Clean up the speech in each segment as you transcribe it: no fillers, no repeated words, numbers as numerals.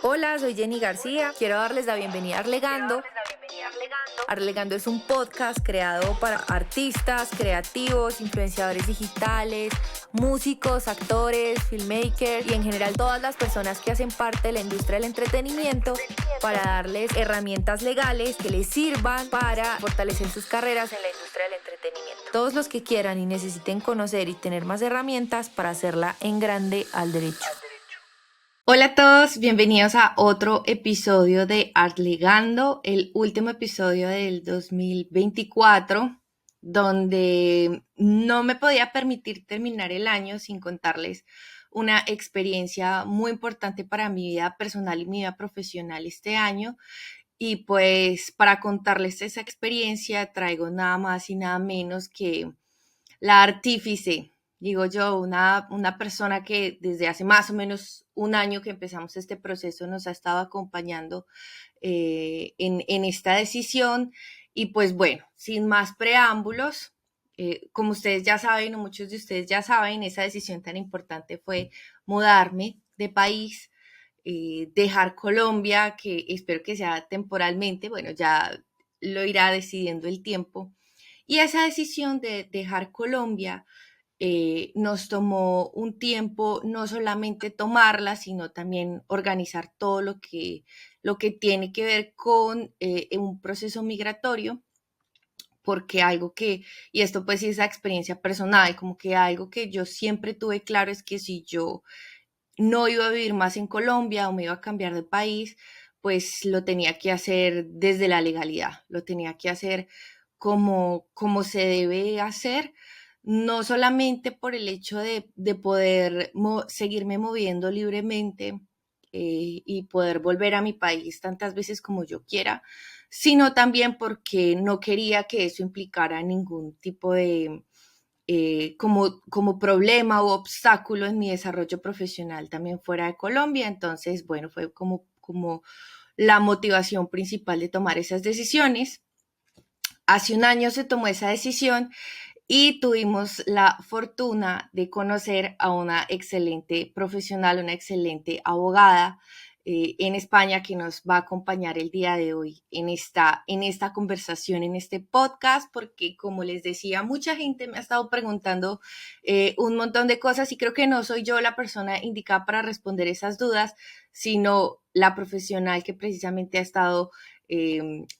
Hola, soy Jenny García. Quiero darles la bienvenida a Arlegando. Arlegando es un podcast creado para artistas, creativos, influenciadores digitales, músicos, actores, filmmakers y en general todas las personas que hacen parte de la industria del entretenimiento para darles herramientas legales que les sirvan para fortalecer sus carreras en la industria del entretenimiento. Todos los que quieran y necesiten conocer y tener más herramientas para hacerla en grande al derecho. Hola a todos, bienvenidos a otro episodio de Arlegando, el último episodio del 2024, donde no me podía permitir terminar el año sin contarles una experiencia muy importante para mi vida personal y mi vida profesional este año. Y pues para contarles esa experiencia traigo nada más y nada menos que la artífice, digo yo, una persona que desde hace más o menos un año que empezamos este proceso nos ha estado acompañando en esta decisión. Y pues bueno, sin más preámbulos, como ustedes ya saben, o muchos de ustedes ya saben, esa decisión tan importante fue mudarme de país, dejar Colombia, que espero que sea temporalmente, bueno, ya lo irá decidiendo el tiempo. Y esa decisión de dejar Colombia nos tomó un tiempo no solamente tomarla, sino también organizar todo lo que tiene que ver con un proceso migratorio, porque algo que, y esto pues sí es la experiencia personal, como que algo que yo siempre tuve claro es que si yo no iba a vivir más en Colombia o me iba a cambiar de país, pues lo tenía que hacer desde la legalidad, lo tenía que hacer como se debe hacer, no solamente por el hecho de poder seguirme moviendo libremente y poder volver a mi país tantas veces como yo quiera, sino también porque no quería que eso implicara ningún tipo de como problema u obstáculo en mi desarrollo profesional también fuera de Colombia. Entonces, bueno, fue como la motivación principal de tomar esas decisiones. Hace un año se tomó esa decisión y tuvimos la fortuna de conocer a una excelente profesional, una excelente abogada en España que nos va a acompañar el día de hoy en esta conversación, en este podcast, porque como les decía, mucha gente me ha estado preguntando un montón de cosas y creo que no soy yo la persona indicada para responder esas dudas, sino la profesional que precisamente ha estado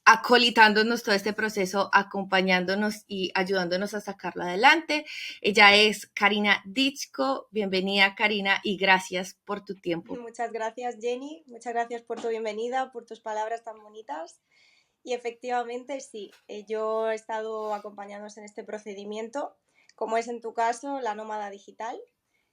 acolitándonos todo este proceso, acompañándonos y ayudándonos a sacarlo adelante. Ella es Karina Ditschko. Bienvenida, Karina, y gracias por tu tiempo. Muchas gracias, Jenny. Muchas gracias por tu bienvenida, por tus palabras tan bonitas. Y efectivamente, sí, yo he estado acompañándonos en este procedimiento, como es en tu caso la nómada digital,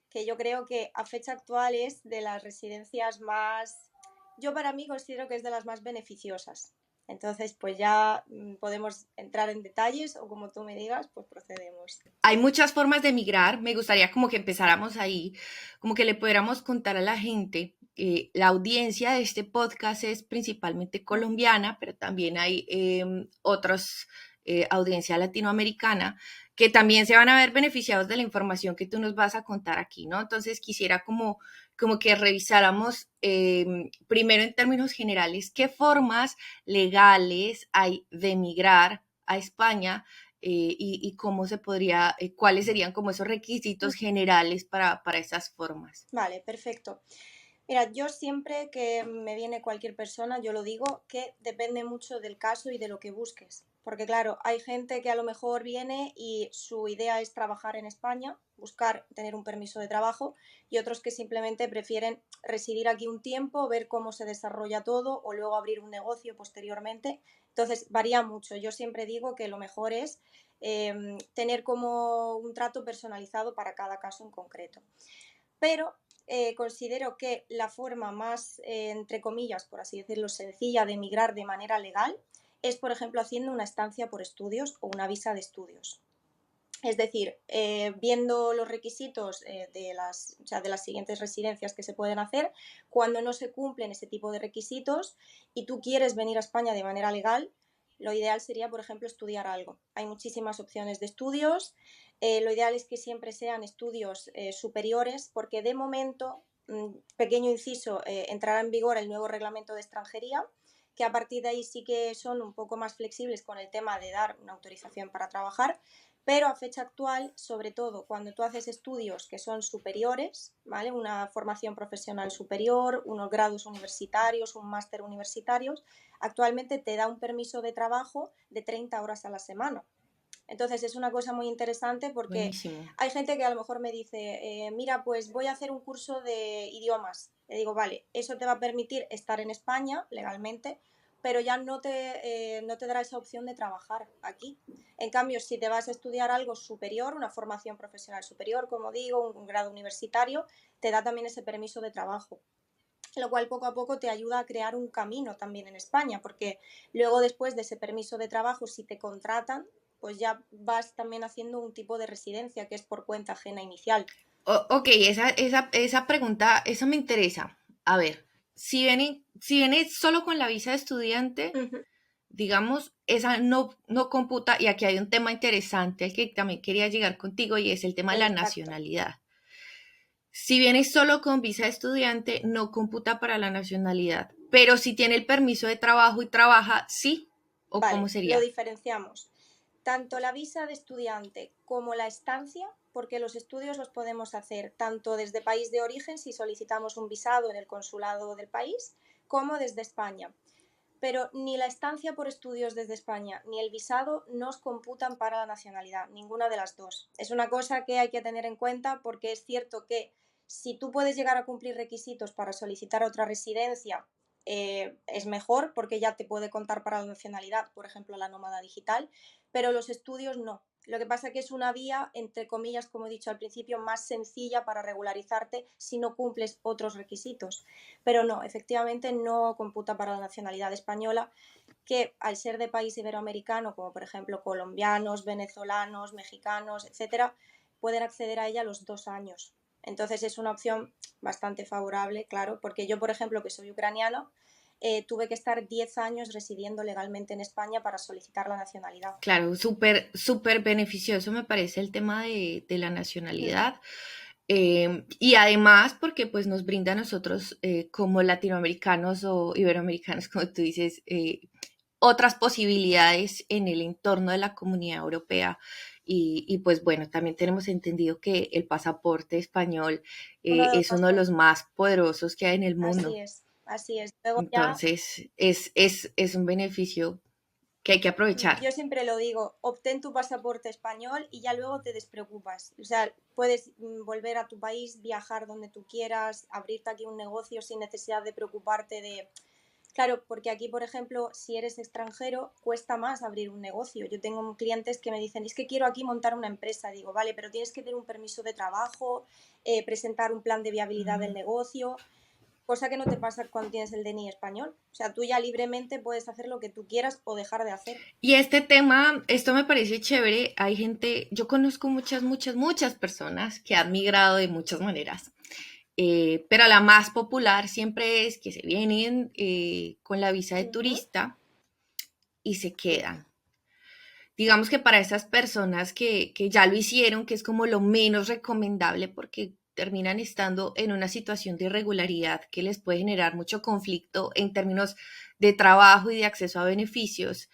que yo creo que a fecha actual es de las residencias más, yo para mí considero que es de las más beneficiosas. Entonces, pues ya podemos entrar en detalles o como tú me digas, pues procedemos. Hay muchas formas de migrar. Me gustaría como que empezáramos ahí, como que le pudiéramos contar a la gente. La audiencia de este podcast es principalmente colombiana, pero también hay otros audiencia latinoamericana que también se van a ver beneficiados de la información que tú nos vas a contar aquí, ¿no? Entonces quisiera como que revisáramos primero en términos generales qué formas legales hay de migrar a España y cómo se podría, cuáles serían como esos requisitos generales para esas formas. Vale, perfecto. Mira, yo siempre que me viene cualquier persona, yo lo digo, que depende mucho del caso y de lo que busques. Porque claro, hay gente que a lo mejor viene y su idea es trabajar en España, buscar tener un permiso de trabajo, y otros que simplemente prefieren residir aquí un tiempo, ver cómo se desarrolla todo o luego abrir un negocio posteriormente. Entonces, varía mucho. Yo siempre digo que lo mejor es tener como un trato personalizado para cada caso en concreto. Pero considero que la forma más, entre comillas, por así decirlo, sencilla de emigrar de manera legal es, por ejemplo, haciendo una estancia por estudios o una visa de estudios. Es decir, viendo los requisitos o sea, de las siguientes residencias que se pueden hacer, cuando no se cumplen ese tipo de requisitos y tú quieres venir a España de manera legal, lo ideal sería, por ejemplo, estudiar algo. Hay muchísimas opciones de estudios. Lo ideal es que siempre sean estudios superiores, porque de momento pequeño inciso, entrará en vigor el nuevo reglamento de extranjería, que a partir de ahí sí que son un poco más flexibles con el tema de dar una autorización para trabajar, pero a fecha actual, sobre todo cuando tú haces estudios que son superiores, ¿vale? Una formación profesional superior, unos grados universitarios, un máster universitario, actualmente te da un permiso de trabajo de 30 horas a la semana. Entonces es una cosa muy interesante porque Buenísimo. hay gente que a lo mejor me dice, mira, pues voy a hacer un curso de idiomas. Le digo, vale, eso te va a permitir estar en España legalmente, pero ya no te dará esa opción de trabajar aquí. En cambio, si te vas a estudiar algo superior, una formación profesional superior, como digo, un grado universitario, te da también ese permiso de trabajo, lo cual poco a poco te ayuda a crear un camino también en España, porque luego después de ese permiso de trabajo, si te contratan, pues ya vas también haciendo un tipo de residencia que es por cuenta ajena inicial. Ok, esa pregunta, eso me interesa. A ver, si viene solo con la visa de estudiante, Ujú. digamos, esa no computa, y aquí hay un tema interesante al que también quería llegar contigo y es el tema de la Exacto. nacionalidad. Si viene solo con visa de estudiante, no computa para la nacionalidad, pero si tiene el permiso de trabajo y trabaja, sí, o cómo Vale, lo sería. diferenciamos. Tanto la visa de estudiante como la estancia, porque los estudios los podemos hacer tanto desde país de origen si solicitamos un visado en el consulado del país, como desde España. Pero ni la estancia por estudios desde España ni el visado nos computan para la nacionalidad, ninguna de las dos. Es una cosa que hay que tener en cuenta porque es cierto que si tú puedes llegar a cumplir requisitos para solicitar otra residencia, es mejor porque ya te puede contar para la nacionalidad, por ejemplo, la nómada digital, pero los estudios no. Lo que pasa es que es una vía, entre comillas, como he dicho al principio, más sencilla para regularizarte si no cumples otros requisitos. Pero no, efectivamente no computa para la nacionalidad española, que al ser de país iberoamericano, como por ejemplo colombianos, venezolanos, mexicanos, etcétera, pueden acceder a ella a los 2 años. Entonces es una opción bastante favorable, claro, porque yo, por ejemplo, que soy ucraniana, tuve que estar 10 años residiendo legalmente en España para solicitar la nacionalidad. Claro, súper beneficioso me parece el tema de la nacionalidad. Y además porque pues nos brinda a nosotros como latinoamericanos o iberoamericanos, como tú dices, otras posibilidades en el entorno de la comunidad europea. Y pues bueno, también tenemos entendido que el pasaporte español Uno de los es más uno de los poderosos. más poderosos que hay en el Así mundo. es, así es. Luego ya, Entonces, es un beneficio que hay que aprovechar. yo siempre lo digo, obtén tu pasaporte español y ya luego te despreocupas. O sea, puedes volver a tu país, viajar donde tú quieras, abrirte aquí un negocio sin necesidad de preocuparte de... Claro, porque aquí, por ejemplo, si eres extranjero, cuesta más abrir un negocio. Yo tengo clientes que me dicen, es que quiero aquí montar una empresa. Digo, vale, pero tienes que tener un permiso de trabajo, presentar un plan de viabilidad del negocio, cosa que no te pasa cuando tienes el DNI español. O sea, tú ya libremente puedes hacer lo que tú quieras o dejar de hacer. Y este tema, esto me parece chévere. Hay gente, yo conozco muchas personas que han migrado de muchas maneras, pero la más popular siempre es que se vienen con la visa de Ujú. turista y se quedan. Digamos que para esas personas que ya lo hicieron, que es como lo menos recomendable porque terminan estando en una situación de irregularidad que les puede generar mucho conflicto en términos de trabajo y de acceso a beneficios.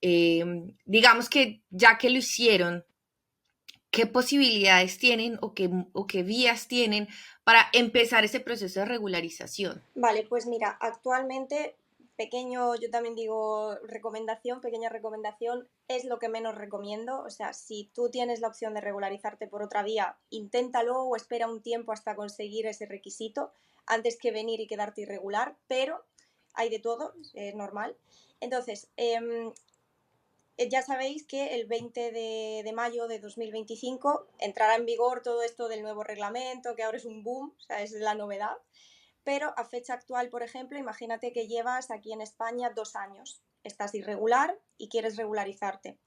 Digamos que ya que lo hicieron, ¿qué posibilidades tienen o qué vías tienen para empezar ese proceso de regularización? Vale, pues mira, actualmente, pequeño, yo también digo recomendación, pequeña recomendación, es lo que menos recomiendo. O sea, si tú tienes la opción de regularizarte por otra vía, inténtalo o espera un tiempo hasta conseguir ese requisito antes que venir y quedarte irregular, pero hay de todo, es normal. Entonces, ya sabéis que el 20 de mayo de 2025 entrará en vigor todo esto del nuevo reglamento, que ahora es un boom, o sea, es la novedad. Pero a fecha actual, por ejemplo, imagínate que llevas aquí en España 2 años, estás irregular y quieres regularizarte.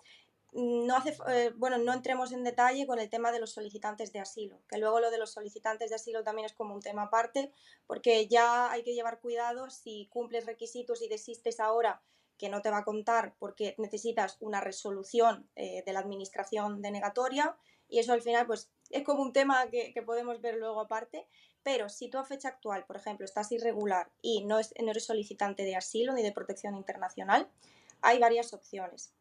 Bueno, no entremos en detalle con el tema de los solicitantes de asilo, que luego lo de los solicitantes de asilo también es como un tema aparte, porque ya hay que llevar cuidado si cumples requisitos y desistes ahora, que no te va a contar porque necesitas una resolución de la administración denegatoria, y eso al final pues es como un tema que podemos ver luego aparte, Pero si tú a fecha actual, por ejemplo, estás irregular y no eres solicitante de asilo ni de protección internacional, hay varias opciones.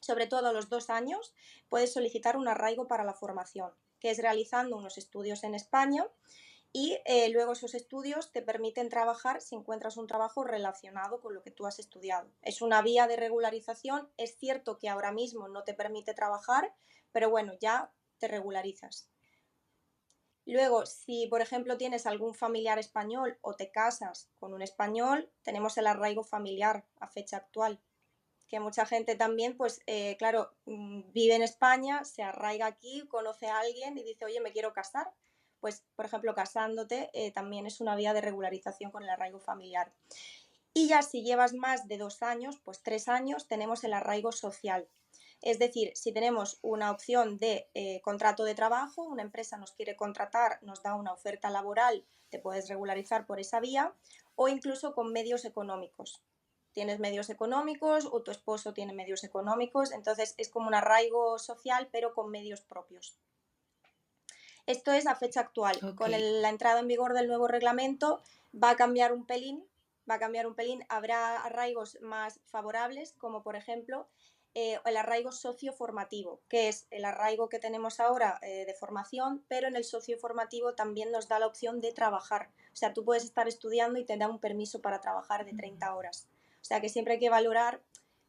Sobre todo a los 2 años puedes solicitar un arraigo para la formación, que es realizando unos estudios en España y luego esos estudios te permiten trabajar si encuentras un trabajo relacionado con lo que tú has estudiado. Es una vía de regularización, es cierto que ahora mismo no te permite trabajar, pero bueno, ya te regularizas. Luego, si por ejemplo tienes algún familiar español o te casas con un español, tenemos el arraigo familiar a fecha actual, que mucha gente también, pues claro, vive en España, se arraiga aquí, conoce a alguien y dice, oye, me quiero casar. Pues, por ejemplo, casándote también es una vía de regularización con el arraigo familiar. Y ya si llevas más de 2 años, pues 3 años, tenemos el arraigo social. Es decir, si tenemos una opción de contrato de trabajo, una empresa nos quiere contratar, nos da una oferta laboral, te puedes regularizar por esa vía, o incluso con medios económicos. Tienes medios económicos o tu esposo tiene medios económicos, entonces es como un arraigo social, pero con medios propios. Esto es a fecha actual. Ok. Con la entrada en vigor del nuevo reglamento va a cambiar un pelín, habrá arraigos más favorables, como por ejemplo el arraigo socioformativo, que es el arraigo que tenemos ahora de formación, pero en el socioformativo también nos da la opción de trabajar. O sea, tú puedes estar estudiando y te da un permiso para trabajar de 30 horas. O sea, que siempre hay que valorar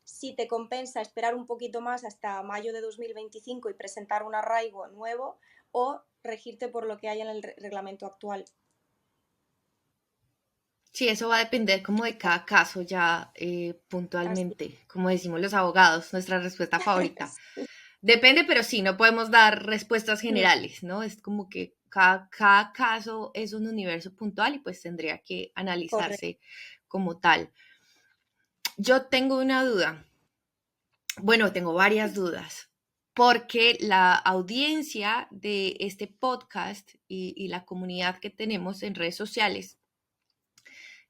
si te compensa esperar un poquito más hasta mayo de 2025 y presentar un arraigo nuevo o regirte por lo que hay en el reglamento actual. Sí, eso va a depender como de cada caso ya Así. puntualmente, como decimos los abogados, nuestra respuesta favorita. Depende, pero sí, no podemos dar respuestas Mm, generales, ¿no? Es como que cada caso es un universo puntual y pues tendría que correcto. analizarse como tal. Yo tengo una duda, bueno, tengo varias dudas, porque la audiencia de este podcast y la comunidad que tenemos en redes sociales,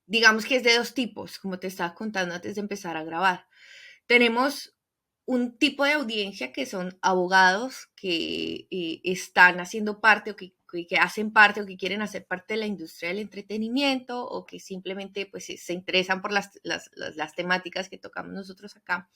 digamos que es de dos tipos, como te estaba contando antes de empezar a grabar. Tenemos un tipo de audiencia que son abogados que están haciendo parte o que hacen parte o que quieren hacer parte de la industria del entretenimiento o que simplemente pues, se interesan por las temáticas que tocamos nosotros acá.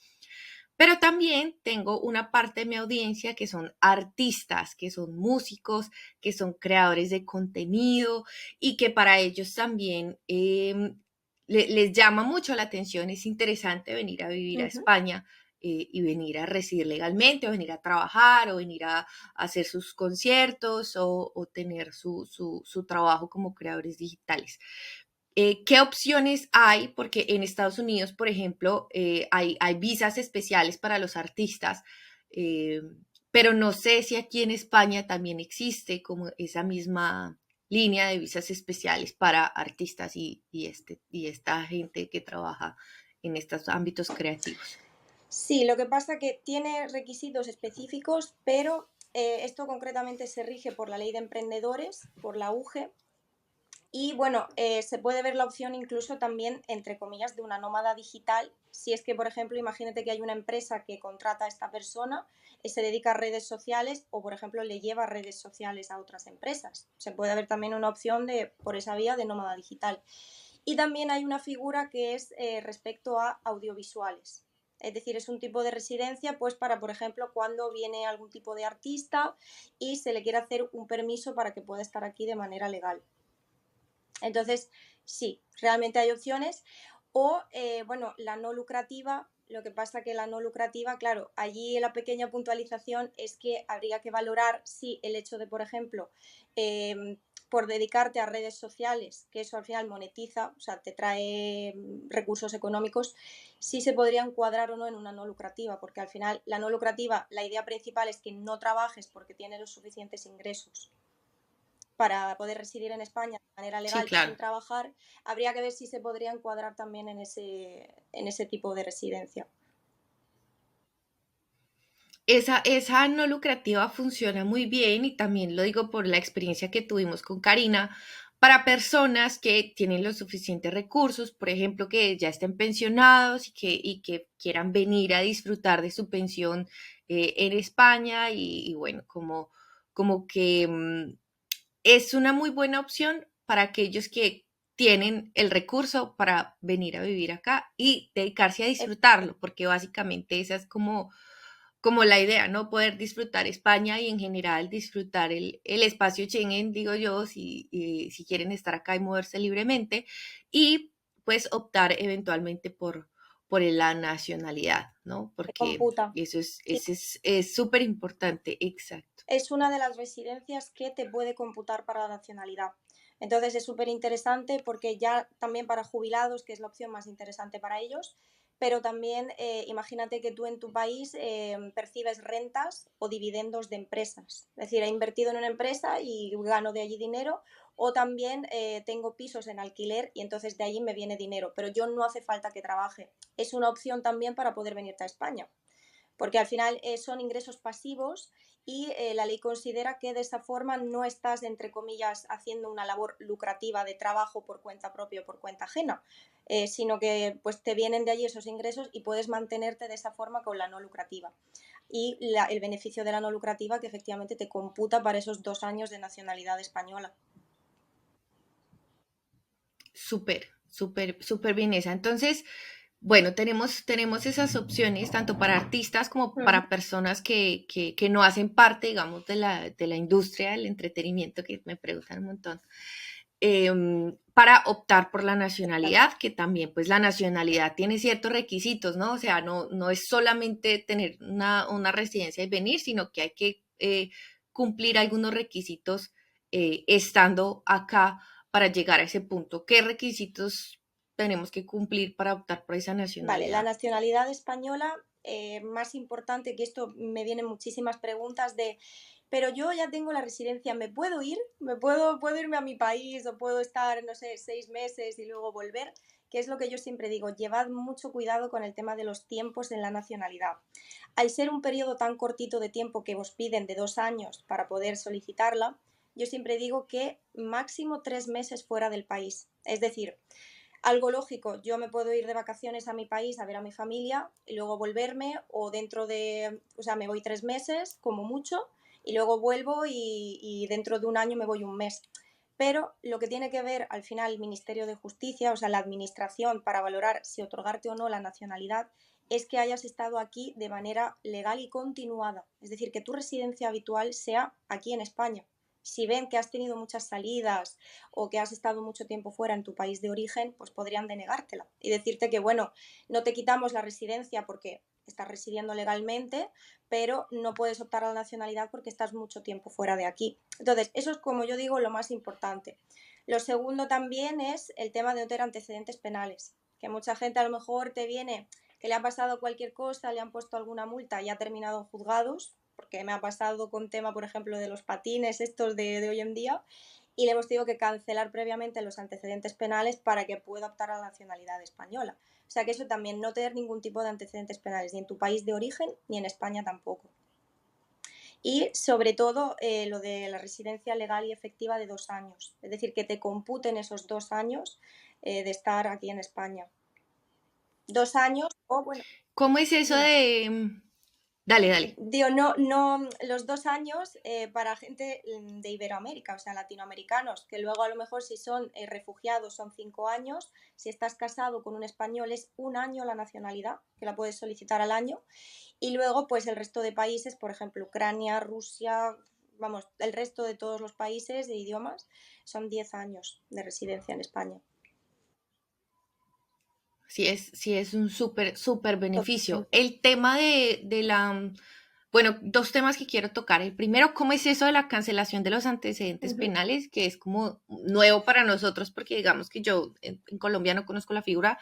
Pero también tengo una parte de mi audiencia que son artistas, que son músicos, que son creadores de contenido y que para ellos también les llama mucho la atención. Es interesante venir a vivir a Ujú. España y venir a residir legalmente, o venir a trabajar, o venir a hacer sus conciertos, o tener su trabajo como creadores digitales. ¿Qué opciones hay? Porque en Estados Unidos, por ejemplo, hay visas especiales para los artistas, eh, pero no sé si aquí en España también existe como esa misma línea de visas especiales para artistas y esta gente que trabaja en estos ámbitos creativos. Sí, lo que pasa que tiene requisitos específicos, pero esto concretamente se rige por la ley de emprendedores, por la UGE, y bueno, se puede ver la opción incluso también, entre comillas, de una nómada digital. Si es que, por ejemplo, imagínate que hay una empresa que contrata a esta persona, se dedica a redes sociales o, por ejemplo, le lleva redes sociales a otras empresas. Se puede ver también una opción de, por esa vía de nómada digital. Y también hay una figura que es respecto a audiovisuales. Es decir, es un tipo de residencia, pues para, por ejemplo, cuando viene algún tipo de artista y se le quiere hacer un permiso para que pueda estar aquí de manera legal. Entonces, sí, realmente hay opciones. O, bueno, la no lucrativa, lo que pasa que la no lucrativa, claro, allí la pequeña puntualización es que habría que valorar si el hecho de, por ejemplo, por dedicarte a redes sociales, que eso al final monetiza, o sea, te trae recursos económicos, si se podría encuadrar o no en una no lucrativa, porque al final la no lucrativa, la idea principal es que no trabajes porque tienes los suficientes ingresos para poder residir en España de manera Sí, legal sin claro. trabajar, habría que ver si se podría encuadrar también en ese tipo de residencia. Esa no lucrativa funciona muy bien y también lo digo por la experiencia que tuvimos con Karina, para personas que tienen los suficientes recursos, por ejemplo, que ya estén pensionados y que quieran venir a disfrutar de su pensión en España y bueno, como que es una muy buena opción para aquellos que tienen el recurso para venir a vivir acá y dedicarse a disfrutarlo, porque básicamente esa es como la idea, ¿no? Poder disfrutar España y en general disfrutar el espacio Schengen, digo yo, si quieren estar acá y moverse libremente, y pues optar eventualmente por la nacionalidad, ¿no? Te Porque computa. Sí. eso es súper importante, exacto. Es una de las residencias que te puede computar para la nacionalidad. Entonces es súper interesante porque ya también para jubilados, que es la opción más interesante para ellos, pero también imagínate que tú en tu país percibes rentas o dividendos de empresas. Es decir, he invertido en una empresa y gano de allí dinero, o también tengo pisos en alquiler y entonces de allí me viene dinero, pero yo no hace falta que trabaje. Es una opción también para poder venirte a España, porque al final son ingresos pasivos y la ley considera que de esa forma no estás, entre comillas, haciendo una labor lucrativa de trabajo por cuenta propia o por cuenta ajena, sino que pues te vienen de allí esos ingresos y puedes mantenerte de esa forma con la no lucrativa. Y el beneficio de la no lucrativa que efectivamente te computa para esos 2 años de nacionalidad española. Súper, súper, súper bien esa. Entonces, bueno, tenemos esas opciones tanto para artistas como Uh -huh. para personas que no hacen parte, digamos, de la industria del entretenimiento, que me preguntan un montón, para optar por la nacionalidad, que también pues la nacionalidad tiene ciertos requisitos, ¿no? O sea, no es solamente tener una residencia y venir, sino que hay que cumplir algunos requisitos estando acá para llegar a ese punto. ¿Qué requisitos tenemos que cumplir para optar por esa Vale, la nacionalidad? nacionalidad española, más importante, que esto me vienen muchísimas preguntas de, pero yo ya tengo la residencia, ¿me puedo ir? ¿Puedo irme a mi país o puedo estar, no sé, 6 meses y luego volver? Que es lo que yo siempre digo, llevad mucho cuidado con el tema de los tiempos en la nacionalidad. Al ser un periodo tan cortito de tiempo que os piden de 2 años para poder solicitarla, yo siempre digo que máximo 3 meses fuera del país. Es decir, algo lógico, yo me puedo ir de vacaciones a mi país a ver a mi familia y luego volverme, o o sea, me voy 3 meses como mucho y luego vuelvo y dentro de un año me voy un mes. Pero lo que tiene que ver al final el Ministerio de Justicia, o sea, la administración para valorar si otorgarte o no la nacionalidad, es que hayas estado aquí de manera legal y continuada. Es decir, que tu residencia habitual sea aquí en España. Si ven que has tenido muchas salidas o que has estado mucho tiempo fuera en tu país de origen, pues podrían denegártela y decirte que, bueno, no te quitamos la residencia porque estás residiendo legalmente, pero no puedes optar a la nacionalidad porque estás mucho tiempo fuera de aquí. Entonces, eso es, como yo digo, lo más importante. Lo segundo también es el tema de no tener antecedentes penales, que mucha gente a lo mejor te viene que le ha pasado cualquier cosa, le han puesto alguna multa y ha terminado en juzgados, porque me ha pasado con tema, por ejemplo, de los patines estos de hoy en día, y le hemos tenido que cancelar previamente los antecedentes penales para que pueda optar a la nacionalidad española. O sea que eso también, no tener ningún tipo de antecedentes penales, ni en tu país de origen, ni en España tampoco. Y sobre todo lo de la residencia legal y efectiva de 2 años, es decir, que te computen esos 2 años de estar aquí en España. 2 años, o bueno, ¿Cómo es eso dime. de... Dale, dale. Digo, no, los 2 años para gente de Iberoamérica, o sea, latinoamericanos, que luego a lo mejor si son refugiados son 5 años, si estás casado con un español es 1 año la nacionalidad, que la puedes solicitar al año, y luego pues el resto de países, por ejemplo, Ucrania, Rusia, vamos, el resto de todos los países de idiomas, son 10 años de residencia en España. Sí es un súper, súper beneficio. El tema bueno, dos temas que quiero tocar. El primero, ¿cómo es eso de la cancelación de los antecedentes Ujú. penales? Que es como nuevo para nosotros, porque digamos que yo en Colombia no conozco la figura.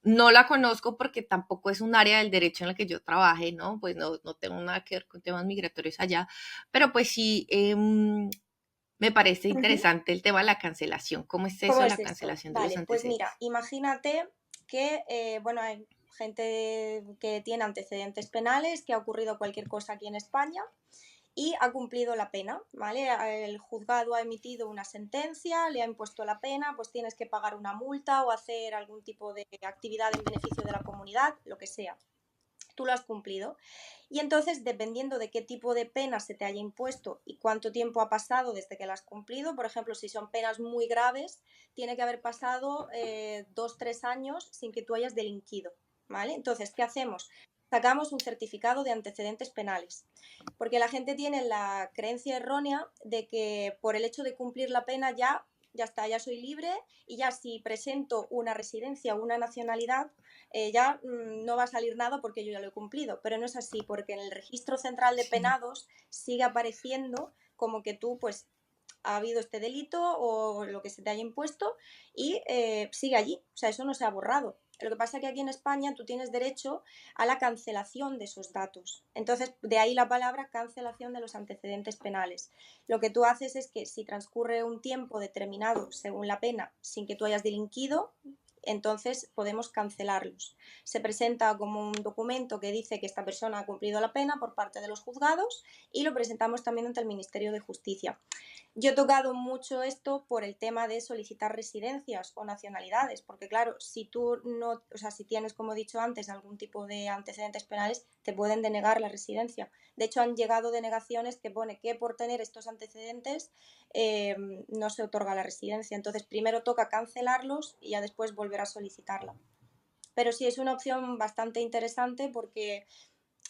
No la conozco porque tampoco es un área del derecho en la que yo trabaje, ¿no? Pues no tengo nada que ver con temas migratorios allá, pero pues sí, me parece Ujú. interesante el tema de la cancelación. ¿Cómo es eso ¿Cómo de es la esto? cancelación de los Vale, pues mira, antecedentes? imagínate que, bueno, hay gente que tiene antecedentes penales, que ha ocurrido cualquier cosa aquí en España y ha cumplido la pena, ¿vale? El juzgado ha emitido una sentencia, le ha impuesto la pena, pues tienes que pagar una multa o hacer algún tipo de actividad en beneficio de la comunidad, lo que sea. tú lo has cumplido. Y entonces, dependiendo de qué tipo de pena se te haya impuesto y cuánto tiempo ha pasado desde que la has cumplido, por ejemplo, si son penas muy graves, tiene que haber pasado 2-3 años sin que tú hayas delinquido, ¿vale? Entonces, ¿qué hacemos? Sacamos un certificado de antecedentes penales, porque la gente tiene la creencia errónea de que por el hecho de cumplir la pena ya está, ya soy libre y ya si presento una residencia o una nacionalidad, ya no va a salir nada porque yo ya lo he cumplido, pero no es así, porque en el registro central de Sí. penados sigue apareciendo como que tú pues ha habido este delito o lo que se te haya impuesto y sigue allí, o sea, eso no se ha borrado. Lo que pasa es que aquí en España tú tienes derecho a la cancelación de esos datos. Entonces, de ahí la palabra cancelación de los antecedentes penales. Lo que tú haces es que si transcurre un tiempo determinado según la pena sin que tú hayas delinquido, entonces podemos cancelarlos. Se presenta como un documento que dice que esta persona ha cumplido la pena por parte de los juzgados y lo presentamos también ante el Ministerio de Justicia. Yo he tocado mucho esto por el tema de solicitar residencias o nacionalidades, porque claro, si tú no, o sea, si tienes, como he dicho antes, algún tipo de antecedentes penales, te pueden denegar la residencia. De hecho, han llegado denegaciones que pone que por tener estos antecedentes no se otorga la residencia. Entonces, primero toca cancelarlos y ya después volver a solicitarla. Pero sí es una opción bastante interesante porque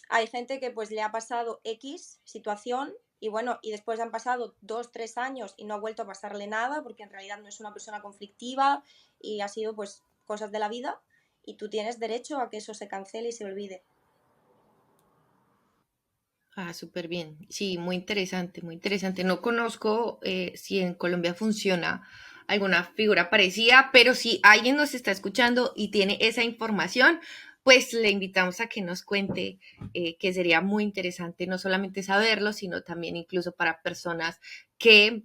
hay gente que pues le ha pasado X situación y bueno, y después han pasado 2-3 años y no ha vuelto a pasarle nada porque en realidad no es una persona conflictiva y ha sido pues cosas de la vida y tú tienes derecho a que eso se cancele y se olvide. Ah, súper bien. Sí, muy interesante, muy interesante. No conozco si en Colombia funciona alguna figura parecida, pero si alguien nos está escuchando y tiene esa información, pues le invitamos a que nos cuente, que sería muy interesante no solamente saberlo, sino también incluso para personas que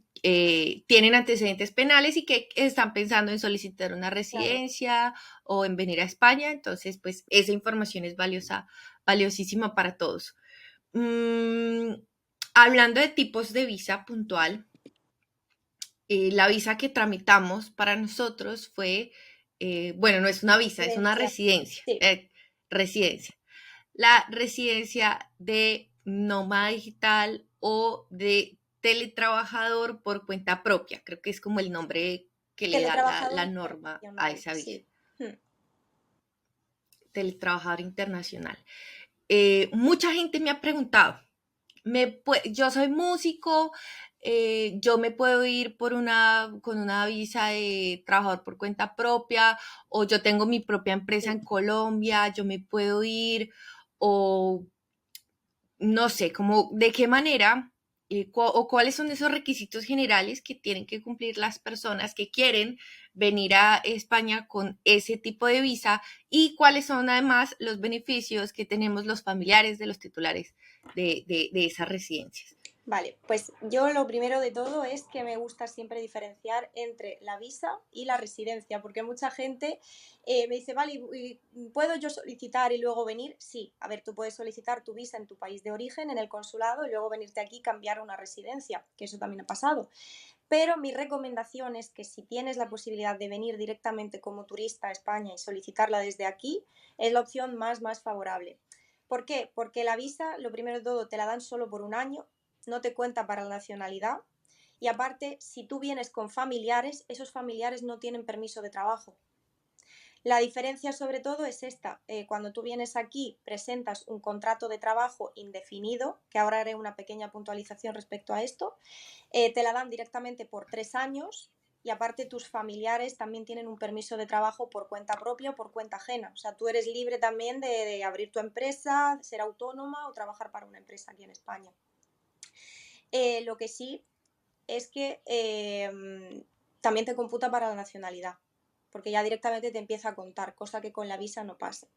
tienen antecedentes penales y que están pensando en solicitar una Claro. residencia o en venir a España. Entonces, pues esa información es valiosa, valiosísima para todos. Mm, Hablando de tipos de visa puntual, la visa que tramitamos para nosotros fue, bueno, no es una visa, es una Residencia. residencia, Sí, residencia. La residencia de nómada digital o de teletrabajador por cuenta propia, creo que es como el nombre que le da la teletrabajador norma a internacional, esa visa, sí. Hmm. teletrabajador internacional. Mucha gente me ha preguntado, yo soy músico, yo me puedo ir con una visa de trabajador por cuenta propia, o yo tengo mi propia empresa Sí. en Colombia, yo me puedo ir, o no sé, como de qué manera o cuáles son esos requisitos generales que tienen que cumplir las personas que quieren venir a España con ese tipo de visa y cuáles son además los beneficios que tenemos los familiares de los titulares de esas residencias. Vale, pues yo lo primero de todo es que me gusta siempre diferenciar entre la visa y la residencia, porque mucha gente me dice, vale, ¿puedo yo solicitar y luego venir? Sí, a ver, tú puedes solicitar tu visa en tu país de origen, en el consulado, y luego venirte aquí y cambiar una residencia, que eso también ha pasado. Pero mi recomendación es que si tienes la posibilidad de venir directamente como turista a España y solicitarla desde aquí, es la opción más favorable. ¿Por qué? Porque la visa, lo primero de todo, te la dan solo por un año, no te cuenta para la nacionalidad y aparte, si tú vienes con familiares, esos familiares no tienen permiso de trabajo. La diferencia sobre todo es esta, cuando tú vienes aquí presentas un contrato de trabajo indefinido, que ahora haré una pequeña puntualización respecto a esto, te la dan directamente por 3 años y aparte tus familiares también tienen un permiso de trabajo por cuenta propia o por cuenta ajena. O sea, tú eres libre también de abrir tu empresa, ser autónoma o trabajar para una empresa aquí en España. Lo que sí es que también te computa para la nacionalidad, porque ya directamente te empieza a contar, cosa que con la visa no pasa.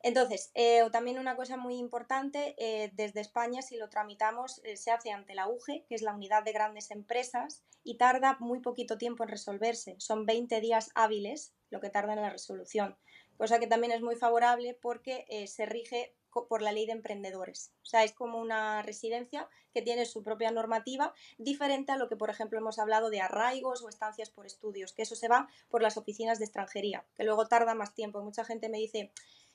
Entonces, también una cosa muy importante, desde España si lo tramitamos se hace ante la UGE, que es la Unidad de Grandes Empresas, y tarda muy poquito tiempo en resolverse, son 20 días hábiles lo que tarda en la resolución, cosa que también es muy favorable porque se rige por la ley de emprendedores, o sea, es como una residencia que tiene su propia normativa, diferente a lo que, por ejemplo, hemos hablado de arraigos o estancias por estudios, que eso se va por las oficinas de extranjería, que luego tarda más tiempo. Mucha gente me dice,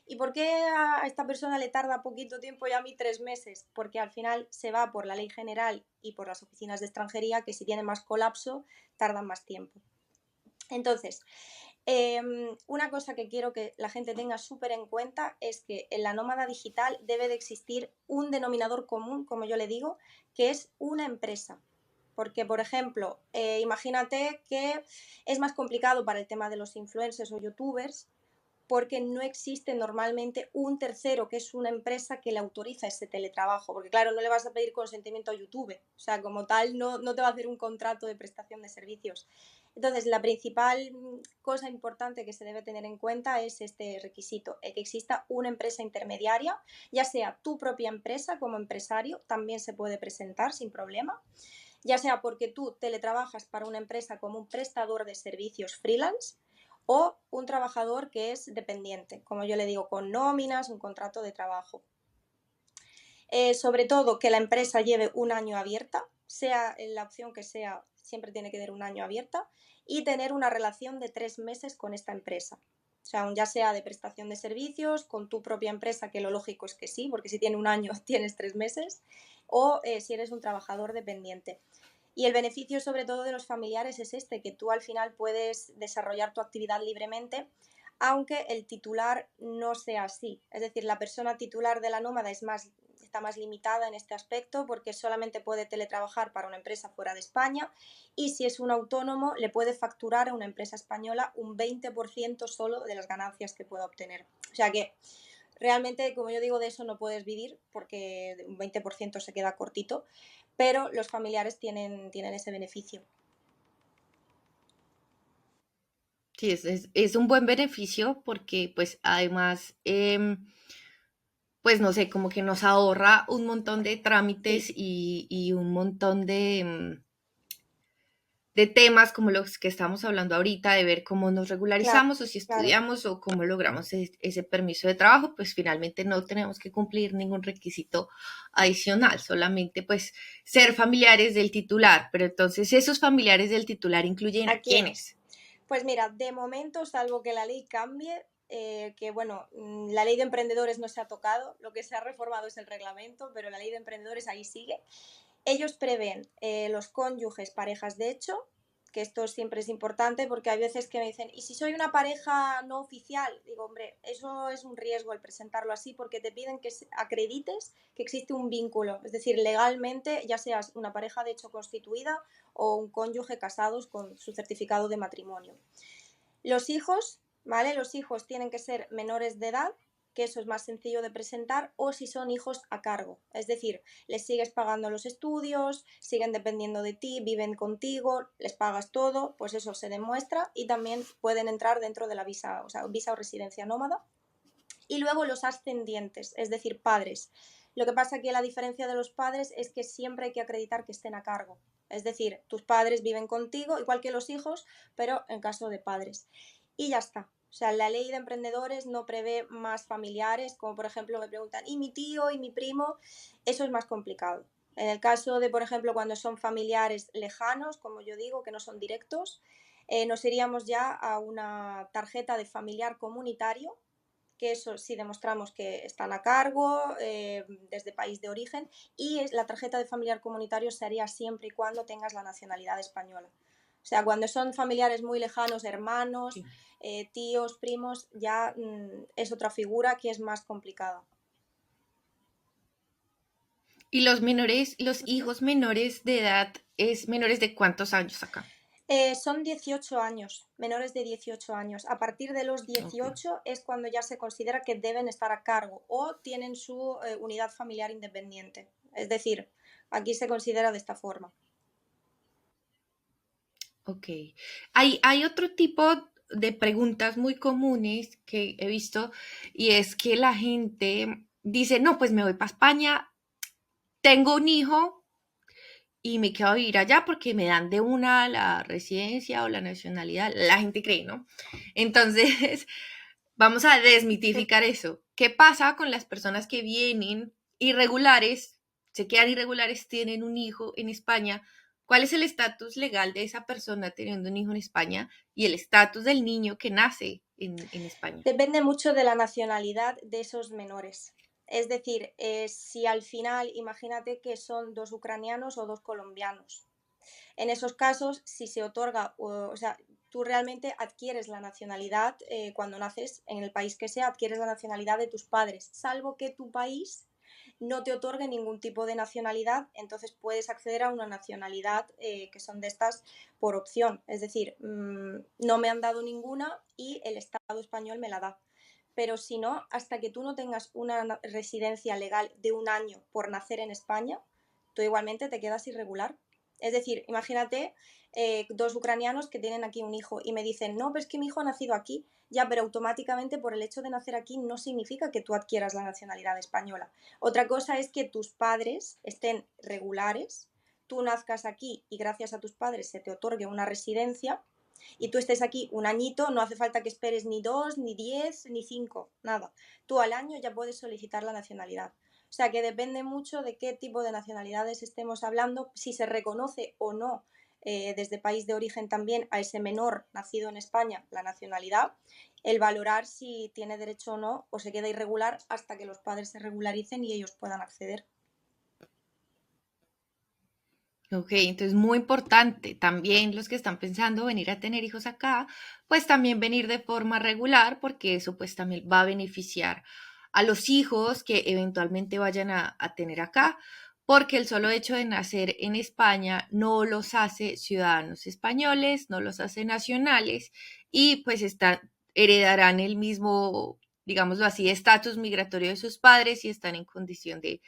¿Y por qué a esta persona le tarda poquito tiempo y a mí 3 meses? Porque al final se va por la ley general y por las oficinas de extranjería, que si tienen más colapso, tardan más tiempo. Entonces, una cosa que quiero que la gente tenga súper en cuenta es que en la nómada digital debe de existir un denominador común, como yo le digo, que es una empresa. Porque, por ejemplo, imagínate que es más complicado para el tema de los influencers o youtubers porque no existe normalmente un tercero, que es una empresa que le autoriza ese teletrabajo, porque claro, no le vas a pedir consentimiento a YouTube, o sea, como tal, no te va a hacer un contrato de prestación de servicios. Entonces, la principal cosa importante que se debe tener en cuenta es este requisito, el que exista una empresa intermediaria, ya sea tu propia empresa como empresario, también se puede presentar sin problema, ya sea porque tú teletrabajas para una empresa como un prestador de servicios freelance, o un trabajador que es dependiente, como yo le digo, con nóminas, un contrato de trabajo. Sobre todo que la empresa lleve un año abierta, sea en la opción que sea, siempre tiene que tener un año abierta, y tener una relación de 3 meses con esta empresa. O sea, ya sea de prestación de servicios, con tu propia empresa, que lo lógico es que sí, porque si tiene un año tienes 3 meses, o si eres un trabajador dependiente. Y el beneficio sobre todo de los familiares es este, que tú al final puedes desarrollar tu actividad libremente, aunque el titular no sea así. Es decir, la persona titular de la nómada está más limitada en este aspecto porque solamente puede teletrabajar para una empresa fuera de España, y si es un autónomo le puede facturar a una empresa española un 20% solo de las ganancias que pueda obtener. O sea que realmente, como yo digo, de eso no puedes vivir porque un 20% se queda cortito, pero los familiares tienen ese beneficio. Sí, es un buen beneficio porque pues además, pues no sé, como que nos ahorra un montón de trámites Sí, y un montón de temas como los que estamos hablando ahorita, de ver cómo nos claro, regularizamos o si claro. estudiamos o cómo logramos ese permiso de trabajo, pues finalmente no tenemos que cumplir ningún requisito adicional, solamente pues ser familiares del titular. Pero entonces esos familiares del titular incluyen ¿A a quiénes? quiénes. Pues mira, de momento, salvo que la ley cambie, que bueno, la ley de emprendedores no se ha tocado, lo que se ha reformado es el reglamento, pero la ley de emprendedores ahí sigue. Ellos prevén los cónyuges, parejas de hecho, que esto siempre es importante porque hay veces que me dicen, ¿y si soy una pareja no oficial? Digo, hombre, eso es un riesgo el presentarlo así porque te piden que acredites que existe un vínculo, es decir, legalmente, ya seas una pareja de hecho constituida o un cónyuge casados con su certificado de matrimonio. Los hijos, ¿vale? Los hijos tienen que ser menores de edad, que eso es más sencillo de presentar, o si son hijos a cargo. Es decir, les sigues pagando los estudios, siguen dependiendo de ti, viven contigo, les pagas todo, pues eso se demuestra y también pueden entrar dentro de la visa, o sea, visa o residencia nómada. Y luego los ascendientes, es decir, padres. Lo que pasa aquí, la diferencia de los padres es que siempre hay que acreditar que estén a cargo. Es decir, tus padres viven contigo, igual que los hijos, pero en caso de padres. Y ya está. O sea, la ley de emprendedores no prevé más familiares, como por ejemplo me preguntan, ¿y mi tío y mi primo? Eso es más complicado. En el caso de, por ejemplo, cuando son familiares lejanos, como yo digo, que no son directos, nos iríamos ya a una tarjeta de familiar comunitario, que eso sí demostramos que están a cargo desde país de origen, y la tarjeta de familiar comunitario se haría siempre y cuando tengas la nacionalidad española. O sea, cuando son familiares muy lejanos, hermanos, Sí. tíos, primos, ya es otra figura que es más complicada. Y los menores, los hijos menores de edad, ¿es menores de cuántos años acá? Son 18 años, menores de 18 años. A partir de los Ok. 18 es cuando ya se considera que deben estar a cargo o tienen su unidad familiar independiente. Es decir, aquí se considera de esta forma. Ok. Hay otro tipo de preguntas muy comunes que he visto y es que la gente dice, no, pues me voy para España, tengo un hijo y me quedo a vivir allá porque me dan de una la residencia o la nacionalidad. La gente cree, ¿no? Entonces, vamos a desmitificar eso. ¿Qué pasa con las personas que vienen irregulares, se quedan irregulares, tienen un hijo en España? ¿Cuál es el estatus legal de esa persona teniendo un hijo en España y el estatus del niño que nace en España? Depende mucho de la nacionalidad de esos menores. Es decir, si al final, imagínate que son 2 ucranianos o 2 colombianos. En esos casos, si se otorga, o sea, tú realmente adquieres la nacionalidad cuando naces en el país que sea, adquieres la nacionalidad de tus padres, salvo que tu país no te otorgue ningún tipo de nacionalidad, entonces puedes acceder a una nacionalidad que son de estas por opción. Es decir, no me han dado ninguna y el Estado español me la da. Pero si no, hasta que tú no tengas una residencia legal de 1 año por nacer en España, tú igualmente te quedas irregular. Es decir, imagínate 2 ucranianos que tienen aquí un hijo y me dicen, no, pero es que mi hijo ha nacido aquí. Ya, pero automáticamente por el hecho de nacer aquí no significa que tú adquieras la nacionalidad española. Otra cosa es que tus padres estén regulares, tú nazcas aquí y gracias a tus padres se te otorgue una residencia y tú estés aquí 1 añito, no hace falta que esperes ni 2, ni 10, ni 5, nada. Tú al año ya puedes solicitar la nacionalidad. O sea que depende mucho de qué tipo de nacionalidades estemos hablando, si se reconoce o no desde país de origen también a ese menor nacido en España la nacionalidad, el valorar si tiene derecho o no o se queda irregular hasta que los padres se regularicen y ellos puedan acceder. Ok, entonces muy importante también los que están pensando venir a tener hijos acá, pues también venir de forma regular, porque eso pues también va a beneficiar a los hijos que eventualmente vayan a tener acá, porque el solo hecho de nacer en España no los hace ciudadanos españoles, no los hace nacionales y pues heredarán el mismo, digámoslo así, estatus migratorio de sus padres y están en condición de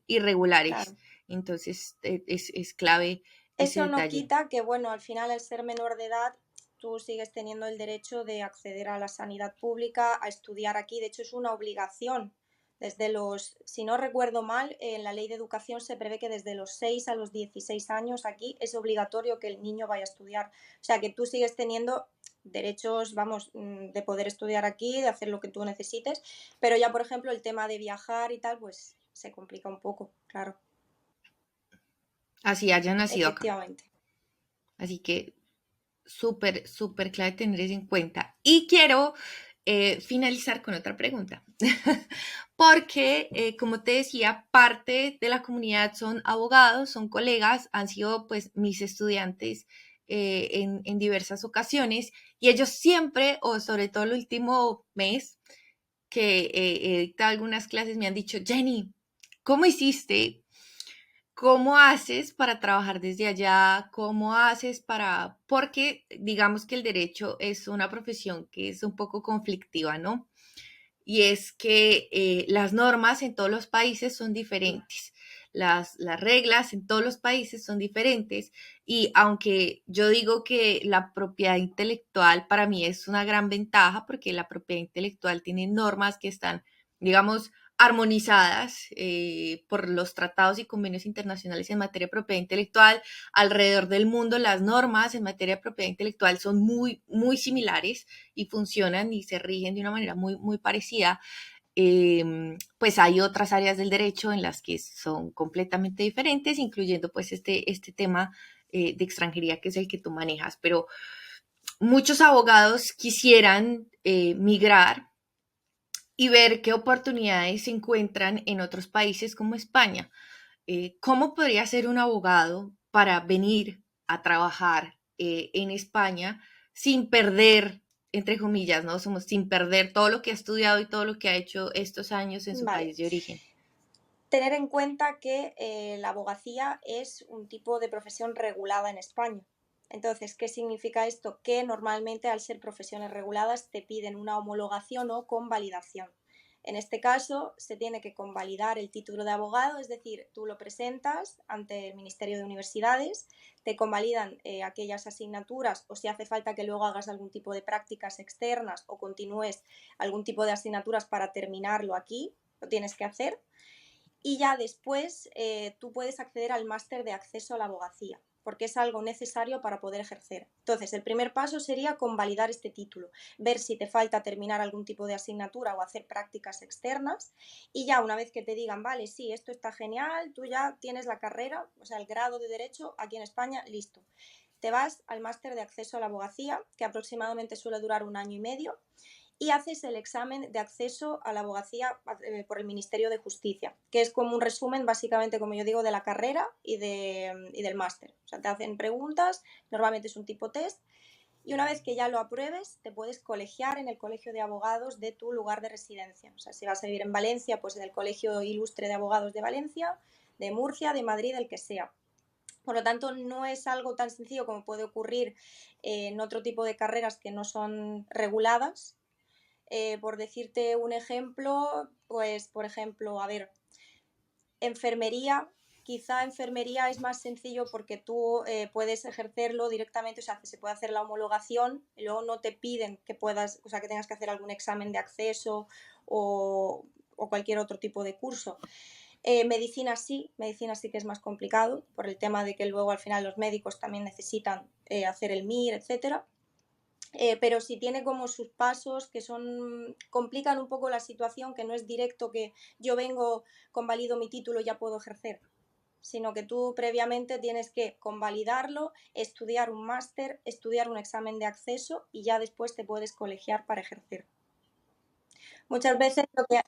irregulares. Claro. Entonces es clave ese Eso no detalle. quita que, bueno, al final al ser menor de edad, tú sigues teniendo el derecho de acceder a la sanidad pública, a estudiar aquí. De hecho, es una obligación. Desde los, si no recuerdo mal, en la ley de educación se prevé que desde los 6 a los 16 años aquí es obligatorio que el niño vaya a estudiar. O sea que tú sigues teniendo derechos, vamos, de poder estudiar aquí, de hacer lo que tú necesites, pero ya, por ejemplo, el tema de viajar y tal, pues se complica un poco, claro, Así haya nacido acá. efectivamente. Así que súper, súper clave tener eso en cuenta. Y quiero finalizar con otra pregunta. Porque, como te decía, parte de la comunidad son abogados, son colegas, han sido pues mis estudiantes en diversas ocasiones y ellos siempre, o sobre todo el último mes, que he dictado algunas clases, me han dicho, Jenny, ¿cómo hiciste? ¿Cómo haces para trabajar desde allá? ¿Cómo haces para...? Porque digamos que el derecho es una profesión que es un poco conflictiva, ¿no? Y es que las normas en todos los países son diferentes. Las reglas en todos los países son diferentes y aunque yo digo que la propiedad intelectual para mí es una gran ventaja porque la propiedad intelectual tiene normas que están, digamos, armonizadas por los tratados y convenios internacionales en materia de propiedad intelectual. Alrededor del mundo las normas en materia de propiedad intelectual son muy, muy similares y funcionan y se rigen de una manera muy, muy parecida. Pues hay otras áreas del derecho en las que son completamente diferentes, incluyendo pues este tema de extranjería que es el que tú manejas, pero muchos abogados quisieran migrar y ver qué oportunidades se encuentran en otros países como España. ¿Cómo podría ser un abogado para venir a trabajar en España sin perder, entre comillas, ¿no? Somos sin perder todo lo que ha estudiado y todo lo que ha hecho estos años en su Vale. país de origen? Tener en cuenta que la abogacía es un tipo de profesión regulada en España. Entonces, ¿qué significa esto? Que normalmente al ser profesiones reguladas te piden una homologación o convalidación. En este caso, se tiene que convalidar el título de abogado, es decir, tú lo presentas ante el Ministerio de Universidades, te convalidan aquellas asignaturas o si hace falta que luego hagas algún tipo de prácticas externas o continúes algún tipo de asignaturas para terminarlo aquí, lo tienes que hacer y ya después tú puedes acceder al máster de acceso a la abogacía, porque es algo necesario para poder ejercer. Entonces, el primer paso sería convalidar este título, ver si te falta terminar algún tipo de asignatura o hacer prácticas externas y ya una vez que te digan, vale, sí, esto está genial, tú ya tienes la carrera, o sea, el grado de derecho aquí en España, listo. te vas al máster de acceso a la abogacía, que aproximadamente suele durar 1 año y medio, y haces el examen de acceso a la abogacía por el Ministerio de Justicia, que es como un resumen, básicamente, como yo digo, de la carrera y del máster. O sea, te hacen preguntas, normalmente es un tipo test, y una vez que ya lo apruebes, te puedes colegiar en el colegio de abogados de tu lugar de residencia. O sea, si vas a vivir en Valencia, pues en el Colegio Ilustre de Abogados de Valencia, de Murcia, de Madrid, el que sea. Por lo tanto, no es algo tan sencillo como puede ocurrir en otro tipo de carreras que no son reguladas. Por decirte un ejemplo, pues, por ejemplo, a ver, enfermería. Quizá enfermería es más sencillo porque tú puedes ejercerlo directamente, o sea, se puede hacer la homologación y luego no te piden que puedas, o sea, que tengas que hacer algún examen de acceso o cualquier otro tipo de curso. Medicina sí que es más complicado por el tema de que luego al final los médicos también necesitan hacer el MIR, etcétera. Pero sí tiene como sus pasos que complican un poco la situación, que no es directo que yo vengo, convalido mi título y ya puedo ejercer, sino que tú previamente tienes que convalidarlo, estudiar un máster, estudiar un examen de acceso y ya después te puedes colegiar para ejercer. Muchas veces lo que...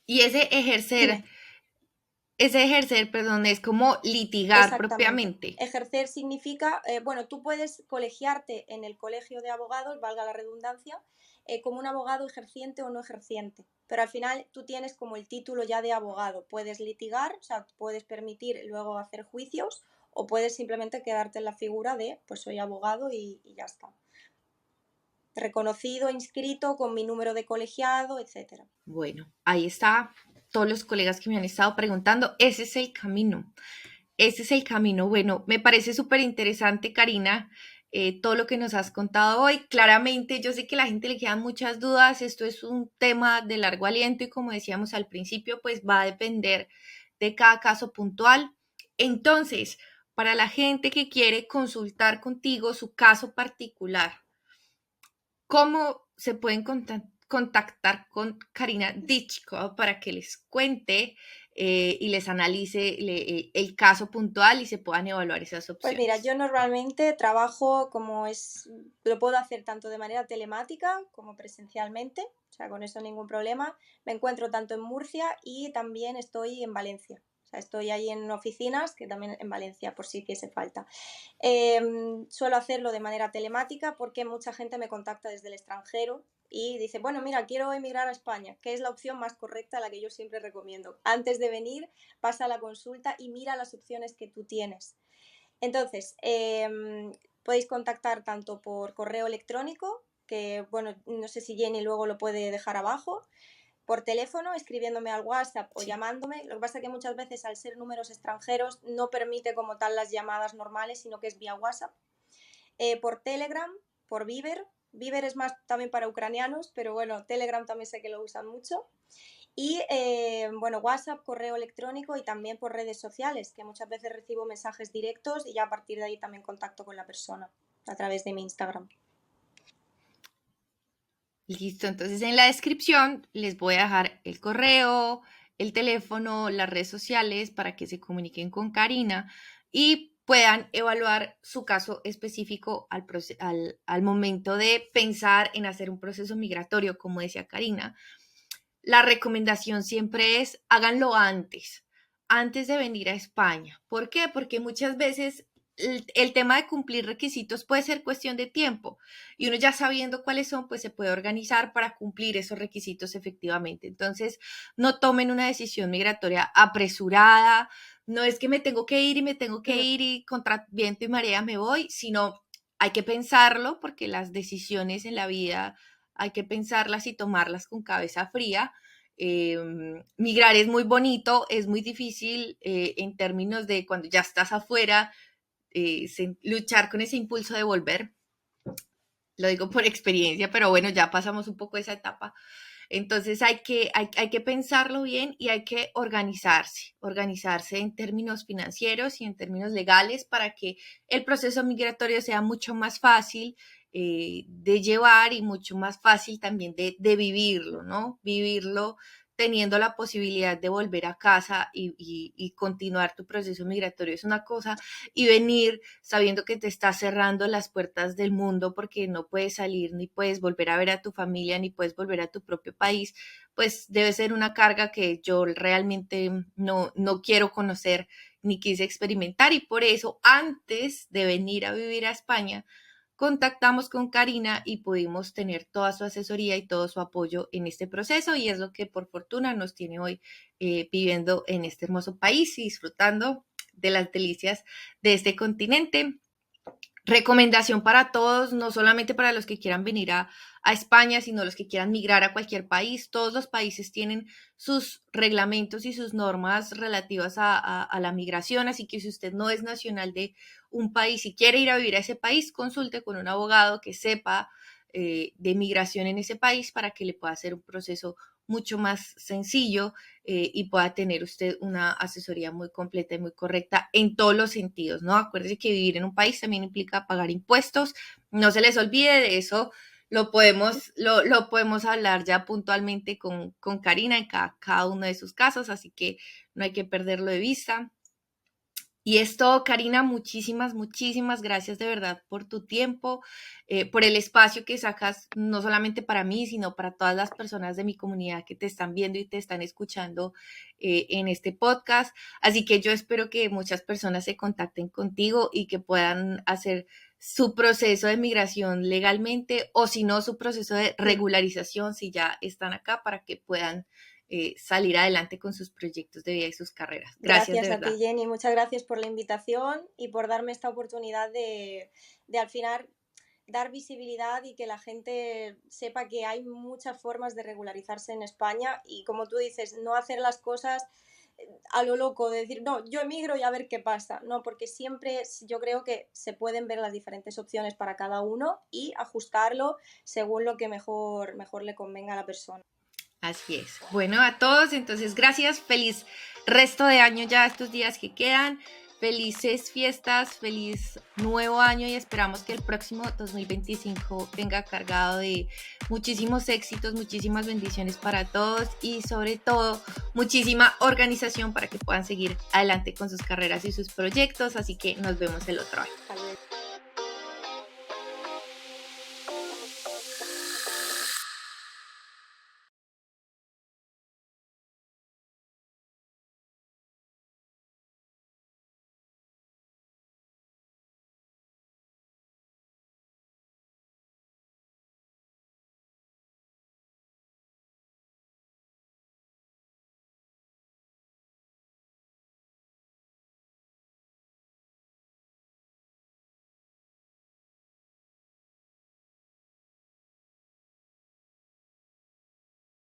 Y Dime. ese ejercer, perdón, es como litigar propiamente. Ejercer significa, bueno, tú puedes colegiarte en el colegio de abogados, valga la redundancia, como un abogado ejerciente o no ejerciente. Pero al final tú tienes como el título ya de abogado. Puedes litigar, o sea, puedes permitir luego hacer juicios o puedes simplemente quedarte en la figura de, pues soy abogado y ya está. Reconocido, inscrito, con mi número de colegiado, etcétera. Bueno, ahí está. Todos los colegas que me han estado preguntando, ese es el camino. Ese es el camino. Bueno, me parece súper interesante, Karina, todo lo que nos has contado hoy. Claramente, yo sé que a la gente le quedan muchas dudas. Esto es un tema de largo aliento y como decíamos al principio, pues va a depender de cada caso puntual. Entonces, para la gente que quiere consultar contigo su caso particular, ¿cómo se pueden contactar con Karina Ditchko para que les cuente y les analice el caso puntual y se puedan evaluar esas opciones? Pues mira, yo normalmente trabajo lo puedo hacer tanto de manera telemática como presencialmente, o sea, con eso ningún problema. Me encuentro tanto en Murcia y también estoy en Valencia. O sea, estoy ahí en oficinas, que también en Valencia, por si hiciese falta. Suelo hacerlo de manera telemática porque mucha gente me contacta desde el extranjero y dice, bueno, mira, quiero emigrar a España, que es la opción más correcta, la que yo siempre recomiendo. Antes de venir, pasa la consulta y mira las opciones que tú tienes. Entonces, podéis contactar tanto por correo electrónico, que bueno, no sé si Jenny luego lo puede dejar abajo, por teléfono, escribiéndome al WhatsApp o llamándome. Lo que pasa es que muchas veces al ser números extranjeros no permite como tal las llamadas normales, sino que es vía WhatsApp. Por Telegram, por Viber. Viber es más también para ucranianos, pero bueno, Telegram también sé que lo usan mucho. Y bueno, WhatsApp, correo electrónico y también por redes sociales, que muchas veces recibo mensajes directos y ya a partir de ahí también contacto con la persona a través de mi Instagram. Listo, entonces en la descripción les voy a dejar el correo, el teléfono, las redes sociales para que se comuniquen con Karina y puedan evaluar su caso específico al momento de pensar en hacer un proceso migratorio, como decía Karina. La recomendación siempre es háganlo antes de venir a España. ¿Por qué? Porque muchas veces el tema de cumplir requisitos puede ser cuestión de tiempo y uno ya sabiendo cuáles son, pues se puede organizar para cumplir esos requisitos efectivamente. Entonces, no tomen una decisión migratoria apresurada, no es que me tengo que ir y contra viento y marea me voy, sino hay que pensarlo porque las decisiones en la vida hay que pensarlas y tomarlas con cabeza fría. Migrar es muy bonito, es muy difícil en términos de cuando ya estás afuera, luchar con ese impulso de volver. Lo digo por experiencia, pero bueno, ya pasamos un poco esa etapa. Entonces hay que pensarlo bien y hay que organizarse en términos financieros y en términos legales para que el proceso migratorio sea mucho más fácil de llevar y mucho más fácil también de vivirlo, ¿no? Vivirlo teniendo la posibilidad de volver a casa y continuar tu proceso migratorio es una cosa, y venir sabiendo que te está cerrando las puertas del mundo porque no puedes salir, ni puedes volver a ver a tu familia, ni puedes volver a tu propio país, pues debe ser una carga que yo realmente no quiero conocer ni quise experimentar, y por eso antes de venir a vivir a España, contactamos con Karina y pudimos tener toda su asesoría y todo su apoyo en este proceso, y es lo que por fortuna nos tiene hoy viviendo en este hermoso país y disfrutando de las delicias de este continente. Recomendación para todos, no solamente para los que quieran venir a España, sino los que quieran migrar a cualquier país. Todos los países tienen sus reglamentos y sus normas relativas a la migración, así que si usted no es nacional de un país y quiere ir a vivir a ese país, consulte con un abogado que sepa de migración en ese país para que le pueda hacer un proceso mucho más sencillo y pueda tener usted una asesoría muy completa y muy correcta en todos los sentidos, ¿no? Acuérdese que vivir en un país también implica pagar impuestos, no se les olvide de eso, lo podemos hablar ya puntualmente con Karina en cada uno de sus casos, así que no hay que perderlo de vista. Y es todo, Karina, muchísimas gracias de verdad por tu tiempo, por el espacio que sacas, no solamente para mí, sino para todas las personas de mi comunidad que te están viendo y te están escuchando en este podcast. Así que yo espero que muchas personas se contacten contigo y que puedan hacer su proceso de migración legalmente, o si no, su proceso de regularización si ya están acá, para que puedan salir adelante con sus proyectos de vida y sus carreras. Gracias de a verdad. ti, Jenny, muchas gracias por la invitación y por darme esta oportunidad de al final dar visibilidad y que la gente sepa que hay muchas formas de regularizarse en España, y como tú dices, no hacer las cosas a lo loco, de decir, no, yo emigro y a ver qué pasa, no, porque siempre yo creo que se pueden ver las diferentes opciones para cada uno y ajustarlo según lo que mejor le convenga a la persona. Así es. Bueno, a todos, entonces gracias, feliz resto de año ya estos días que quedan, felices fiestas, feliz nuevo año, y esperamos que el próximo 2025 venga cargado de muchísimos éxitos, muchísimas bendiciones para todos y sobre todo muchísima organización para que puedan seguir adelante con sus carreras y sus proyectos, así que nos vemos el otro año.